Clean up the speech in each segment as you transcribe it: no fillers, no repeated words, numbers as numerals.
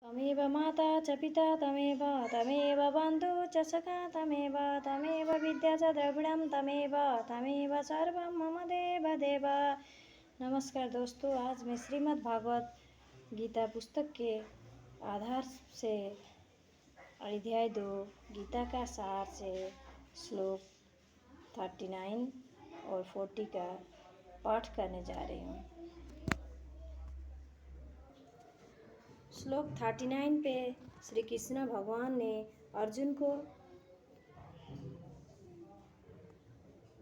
तमेव माता च पिता तमेव बन्धु च सखा तमेव विद्या च द्रविणं तमेव सर्वं मम देव। नमस्कार दोस्तों, आज मैं श्रीमद् भागवत गीता पुस्तक के आधार से अध्याय 2 गीता का सार से श्लोक 39 और 40 का पाठ करने जा रही हूँ। श्लोक 39 पे श्री कृष्ण भगवान ने अर्जुन को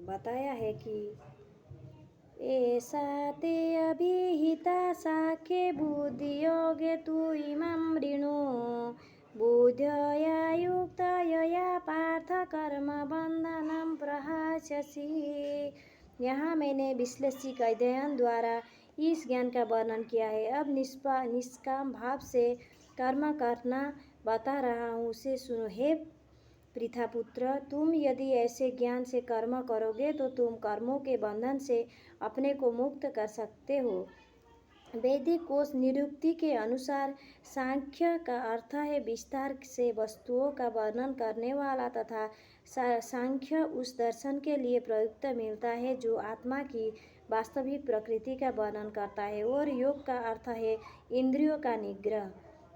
बताया है कि ऐसा ते अभिहिता साखे बुद्धियोगे तु इमं वृणु बुद्धया युक्तया पार्थ कर्म बंधनं प्रहास्यसि। यहाँ मैंने विश्लेषिक अध्ययन द्वारा इस ज्ञान का वर्णन किया है। अब निष्काम भाव से कर्म करना बता रहा हूँ, उसे सुनो। हे पृथापुत्र, तुम यदि ऐसे ज्ञान से कर्म करोगे तो तुम कर्मों के बंधन से अपने को मुक्त कर सकते हो। वैदिक कोश निरुक्ति के अनुसार सांख्य का अर्थ है विस्तार से वस्तुओं का वर्णन करने वाला, तथा सांख्य उस दर्शन के लिए प्रयुक्त मिलता है जो आत्मा की वास्तविक प्रकृति का वर्णन करता है, और योग का अर्थ है इंद्रियों का निग्रह।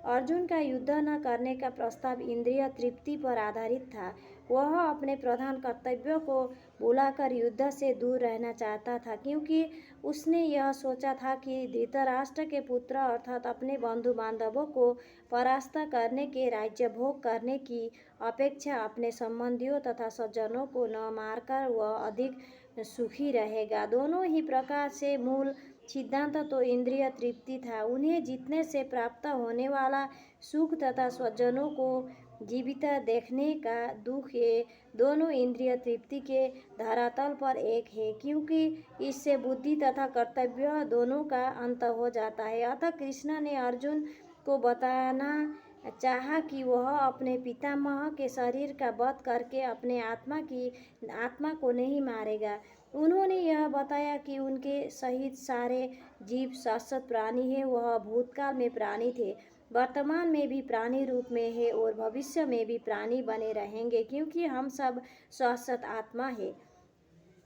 अर्जुन का युद्ध न करने का प्रस्ताव इंद्रिय तृप्ति पर आधारित था। वह अपने प्रधान कर्तव्यों को भुलाकर युद्ध से दूर रहना चाहता था, क्योंकि उसने यह सोचा था कि धृतराष्ट्र के पुत्र अर्थात अपने बंधु बांधवों को परास्त करने के राज्य भोग करने की अपेक्षा अपने संबंधियों तथा सज्जनों को न मारकर वह अधिक सुखी रहेगा। दोनों ही प्रकार से मूल सिद्धांत तो इंद्रिय तृप्ति था। उन्हें जीतने से प्राप्त होने वाला सुख तथा स्वजनों को जीवित देखने का दुख, ये दोनों इंद्रिय तृप्ति के धरातल पर एक है, क्योंकि इससे बुद्धि तथा कर्तव्य दोनों का अंत हो जाता है। अतः कृष्ण ने अर्जुन को बताना चाहा कि वह अपने पितामह के शरीर का वध करके अपने आत्मा को नहीं मारेगा। उन्होंने यह बताया कि उनके सहित सारे जीव शाश्वत प्राणी हैं। वह भूतकाल में प्राणी थे, वर्तमान में भी प्राणी रूप में है और भविष्य में भी प्राणी बने रहेंगे, क्योंकि हम सब शाश्वत आत्मा है।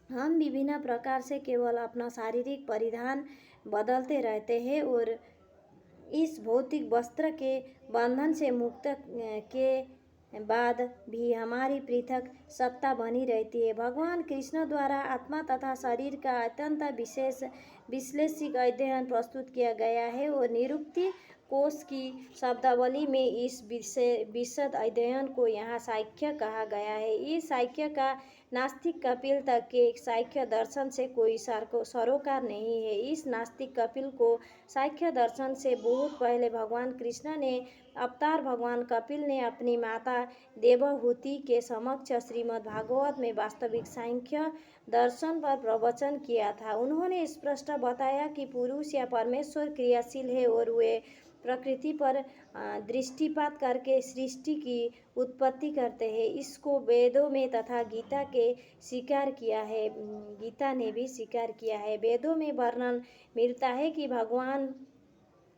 हम विभिन्न प्रकार से केवल अपना शारीरिक परिधान बदलते रहते हैं और इस भौतिक वस्त्र के बंधन से मुक्त के बाद भी हमारी पृथक सत्ता बनी रहती है। भगवान कृष्ण द्वारा आत्मा तथा शरीर का अत्यंत विशेष विश्लेषिक अध्ययन प्रस्तुत किया गया है और निरुक्ति कोश की शब्दावली में इस विशद अध्ययन को यहाँ सांख्य कहा गया है। इस सांख्य का नास्तिक कपिल तक के सांख्य दर्शन से कोई सरोकार नहीं है। इस नास्तिक कपिल को सांख्य दर्शन से बहुत पहले भगवान कृष्ण ने अवतार भगवान कपिल ने अपनी माता देवहूति के समक्ष श्रीमद् भागवत में वास्तविक सांख्य दर्शन पर प्रवचन किया था। उन्होंने स्पष्ट बताया कि पुरुष या परमेश्वर क्रियाशील है और वे प्रकृति पर दृष्टिपात करके सृष्टि की उत्पत्ति करते हैं। इसको वेदों में तथा गीता ने भी स्वीकार किया है। वेदों में वर्णन मिलता है कि भगवान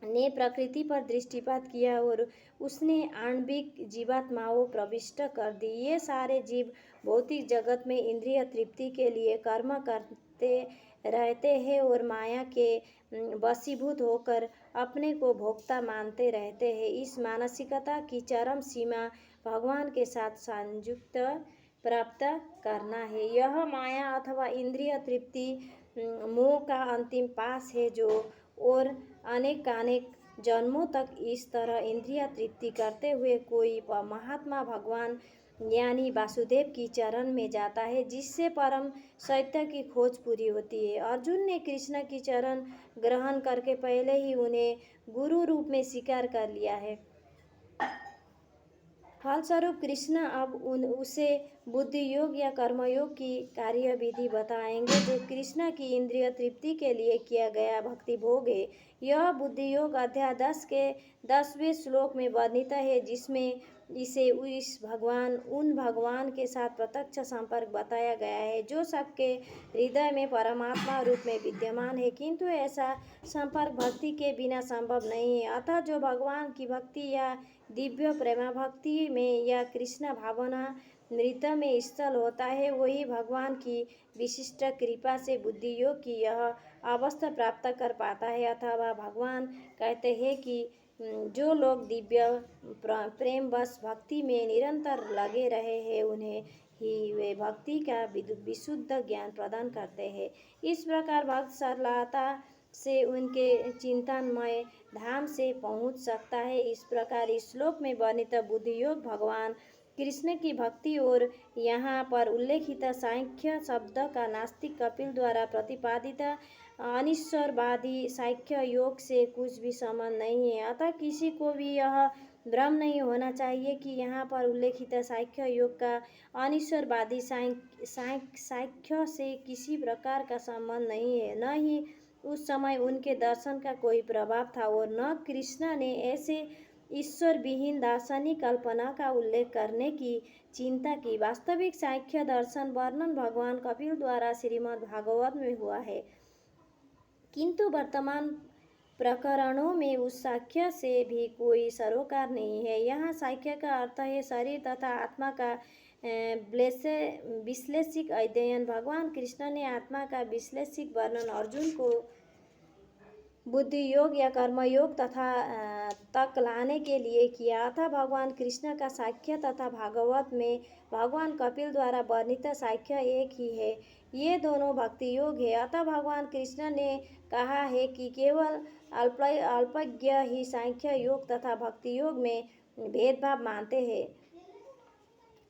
ने प्रकृति पर दृष्टिपात किया और उसने आणविक जीवात्माओं प्रविष्ट कर दी। ये सारे जीव भौतिक जगत में इंद्रिय तृप्ति के लिए कर्म करते रहते हैं और माया के वशीभूत होकर अपने को भोक्ता मानते रहते हैं। इस मानसिकता की चरम सीमा भगवान के साथ संयुक्त प्राप्त करना है। यह माया अथवा इंद्रिय तृप्ति मोह का अंतिम पास है, जो और अनेक जन्मों तक इस तरह इंद्रिय तृप्ति करते हुए कोई महात्मा भगवान यानी वासुदेव की चरण में जाता है, जिससे परम सत्य की खोज पूरी होती है। अर्जुन ने कृष्ण की चरण ग्रहण करके पहले ही उन्हें गुरु रूप में स्वीकार कर लिया है। फलस्वरूप कृष्ण अब उसे बुद्धि योग या कर्मयोग की कार्यविधि बताएंगे, जो कृष्ण की इंद्रिय तृप्ति के लिए किया गया भक्ति भोग है। यह बुद्धि योग अध्याय 10 के 10वें श्लोक में वर्णित है, जिसमें इसे उन भगवान के साथ प्रत्यक्ष संपर्क बताया गया है जो सबके हृदय में परमात्मा रूप में विद्यमान है। किंतु ऐसा संपर्क भक्ति के बिना संभव नहीं है। अतः जो भगवान की भक्ति या दिव्य प्रेमा भक्ति में या कृष्ण भावना नृत्य में स्थल होता है, वही भगवान की विशिष्ट कृपा से बुद्धि योग की यह अवस्था प्राप्त कर पाता है। अथवा भगवान कहते हैं कि जो लोग दिव्य प्रेम बस भक्ति में निरंतर लगे रहे हैं, उन्हें ही वे भक्ति का विशुद्ध ज्ञान प्रदान करते हैं। इस प्रकार भक्त सरलता से उनके चिंतनमय धाम से पहुंच सकता है। इस प्रकार इस श्लोक में वर्णित बुद्धि योग भगवान कृष्ण की भक्ति और यहाँ पर उल्लेखित सांख्य शब्द का नास्तिक कपिल द्वारा प्रतिपादित अनिश्वरवादी सांख्य योग से कुछ भी संबंध नहीं है। अतः किसी को भी यह भ्रम नहीं होना चाहिए कि यहाँ पर उल्लेखित सांख्य योग का अनिश्वरवादी सांख्य से किसी प्रकार का संबंध नहीं है। न ही उस समय उनके दर्शन का कोई प्रभाव था और न कृष्ण ने ऐसे ईश्वर विहीन दार्शनिक कल्पना का उल्लेख करने की चिंता की। वास्तविक सांख्य दर्शन वर्णन भगवान कपिल द्वारा श्रीमद् भागवत में हुआ है, किंतु वर्तमान प्रकरणों में उस सांख्य से भी कोई सरोकार नहीं है। यहाँ सांख्य का अर्थ है शरीर तथा आत्मा का विश्लेषिक अध्ययन। भगवान कृष्ण ने आत्मा का विश्लेषिक वर्णन अर्जुन को बुद्धि योग या कर्म योग तथा तक लाने के लिए किया। अतः भगवान कृष्ण का सांख्य तथा भागवत में भगवान कपिल द्वारा वर्णित सांख्य एक ही है। ये दोनों भक्ति योग है। अतः भगवान कृष्ण ने कहा है कि केवल अल्पज्ञ ही सांख्य योग तथा भक्ति योग में भेदभाव मानते हैं।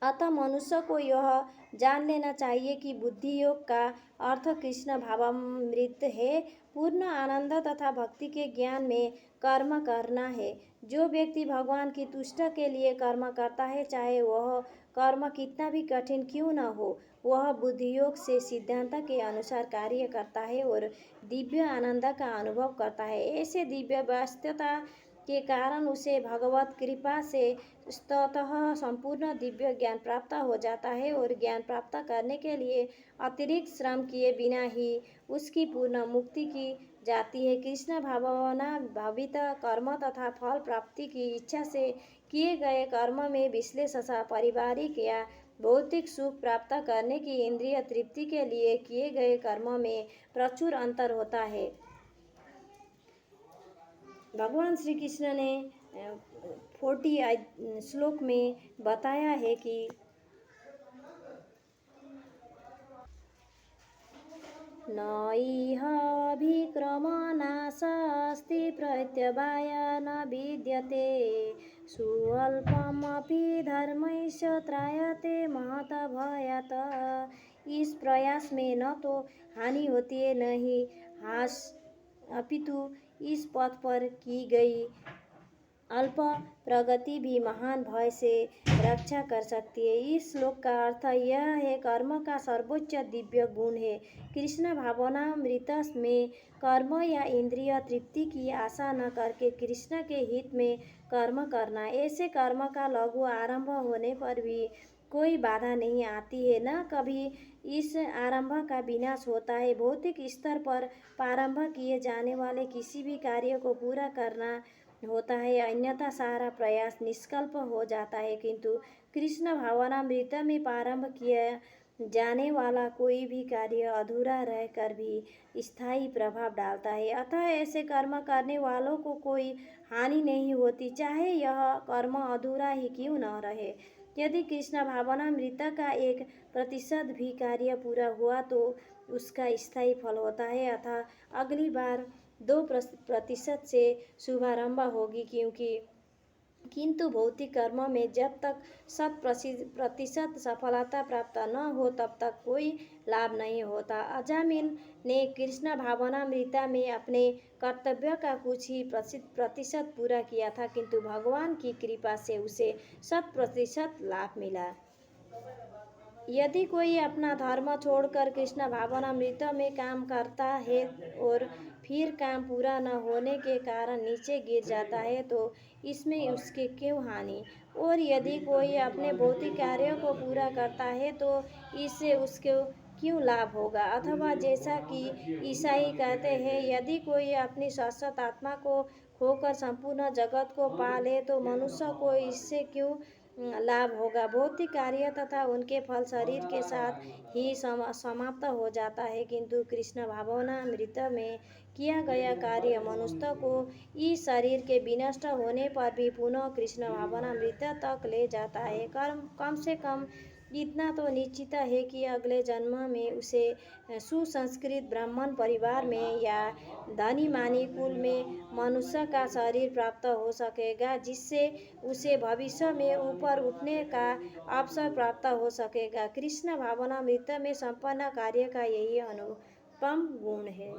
अतः मनुष्य को यह जान लेना चाहिए कि बुद्धि योग का अर्थ कृष्ण भावामृत है, पूर्ण आनंद तथा भक्ति के ज्ञान में कर्म करना है। जो व्यक्ति भगवान की तुष्टि के लिए कर्म करता है, चाहे वह कर्म कितना भी कठिन क्यों न हो, वह बुद्धि योग से सिद्धांत के अनुसार कार्य करता है और दिव्य आनंद का अनुभव करता है। ऐसे दिव्य व्यस्तता के कारण उसे भगवत कृपा से स्वतः संपूर्ण दिव्य ज्ञान प्राप्त हो जाता है और ज्ञान प्राप्त करने के लिए अतिरिक्त श्रम किए बिना ही उसकी पूर्ण मुक्ति की जाती है। कृष्ण भावना भावित कर्म तथा फल प्राप्ति की इच्छा से किए गए कर्म में विश्लेष पारिवारिक या भौतिक सुख प्राप्त करने की इंद्रिय तृप्ति के लिए किए गए कर्म में प्रचुर अंतर होता है। भगवान श्री कृष्ण ने 40 श्लोक में बताया है कि न इह विक्रमनाशास्ति प्रत्यवाय न विद्यते स्वल्पमपि धर्मैश्च त्रायते महत भयात्। इस प्रयास में न तो हानि होती है, न ही हास, अपितु इस पथ पर की गई अल्प प्रगति भी महान भय से रक्षा कर सकती है। इस श्लोक का अर्थ यह है, कर्म का सर्वोच्च दिव्य गुण है कृष्ण भावनामृत में कर्म या इंद्रिय तृप्ति की आशा न करके कृष्ण के हित में कर्म करना। ऐसे कर्म का लघु आरंभ होने पर भी कोई बाधा नहीं आती है, न कभी इस आरंभ का विनाश होता है। भौतिक स्तर पर प्रारंभ किए जाने वाले किसी भी कार्य को पूरा करना होता है, अन्यथा सारा प्रयास निष्कल्प हो जाता है। किंतु कृष्ण भावनामृत में प्रारंभ किया जाने वाला कोई भी कार्य अधूरा रहकर भी स्थायी प्रभाव डालता है। अतः ऐसे कर्म करने वालों को कोई हानि नहीं होती, चाहे यह कर्म अधूरा ही क्यों न रहे। यदि कृष्ण भावनामृत का 1% भी कार्य पूरा हुआ तो उसका स्थायी फल होता है, अतः अगली बार 2% से शुभारंभ होगी, किंतु भौतिक कर्म में जब तक 100% सफलता प्राप्त न हो तब तक कोई लाभ नहीं होता। अजामिल ने कृष्ण भावनामृत में अपने कर्तव्य का कुछ ही प्रतिशत पूरा किया था, किंतु भगवान की कृपा से उसे 100% लाभ मिला। यदि कोई अपना धर्म छोड़कर कृष्ण भावनामृत में काम करता है और फिर काम पूरा न होने के कारण नीचे गिर जाता है तो इसमें उसके क्यों हानि। और यदि कोई अपने भौतिक कार्यों को पूरा करता है तो इससे उसको क्यों लाभ होगा। अथवा जैसा कि ईसाई कहते हैं, यदि कोई अपनी शाश्वत आत्मा को खोकर संपूर्ण जगत को पा ले तो मनुष्य को इससे क्यों लाभ होगा। भौतिक कार्य तथा उनके फल शरीर के साथ ही समाप्त हो जाता है, किंतु कृष्ण भावनामृत में किया गया कार्य मनुष्य को इस शरीर के विनष्ट होने पर भी पुनः कृष्ण भावनामृत तक ले जाता है। कम से कम इतना तो निश्चित है कि अगले जन्म में उसे सुसंस्कृत ब्राह्मण परिवार में या धनी मानी कुल में मनुष्य का शरीर प्राप्त हो सकेगा, जिससे उसे भविष्य में ऊपर उठने का अवसर प्राप्त हो सकेगा। कृष्ण भावनामृत में संपन्न कार्य का यही अनुपम गुण है।